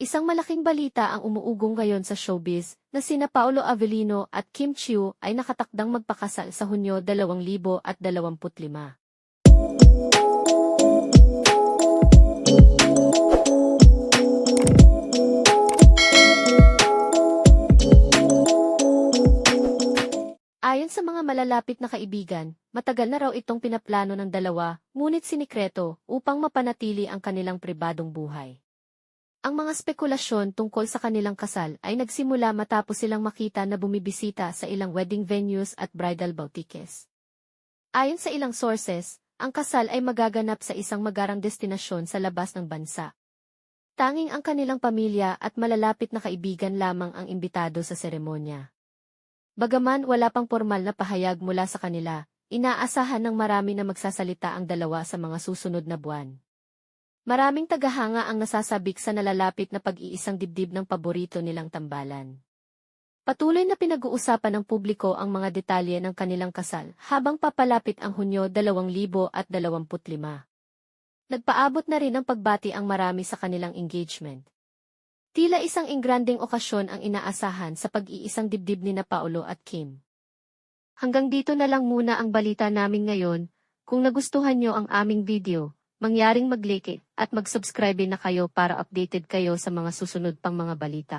Isang malaking balita ang umuugong ngayon sa showbiz na sina Paolo Avellino at Kim Chiu ay nakatakdang magpakasal sa Hunyo 2025. Ayon sa mga malalapit na kaibigan, matagal na raw itong pinaplano ng dalawa, ngunit sinikreto upang mapanatili ang kanilang pribadong buhay. Ang mga spekulasyon tungkol sa kanilang kasal ay nagsimula matapos silang makita na bumibisita sa ilang wedding venues at bridal boutiques. Ayon sa ilang sources, ang kasal ay magaganap sa isang magarang destinasyon sa labas ng bansa. Tanging ang kanilang pamilya at malalapit na kaibigan lamang ang imbitado sa seremonya. Bagaman wala pang formal na pahayag mula sa kanila, inaasahan ng marami na magsasalita ang dalawa sa mga susunod na buwan. Maraming tagahanga ang nasasabik sa nalalapit na pag-iisang dibdib ng paborito nilang tambalan. Patuloy na pinag-uusapan ng publiko ang mga detalye ng kanilang kasal habang papalapit ang Hunyo 2025. Nagpaabot na rin ng pagbati ang marami sa kanilang engagement. Tila isang ingranding okasyon ang inaasahan sa pag-iisang dibdib ni Paolo at Kim. Hanggang dito na lang muna ang balita namin ngayon. Kung nagustuhan nyo ang aming video, mangyaring mag-like at mag-subscribe na kayo para updated kayo sa mga susunod pang mga balita.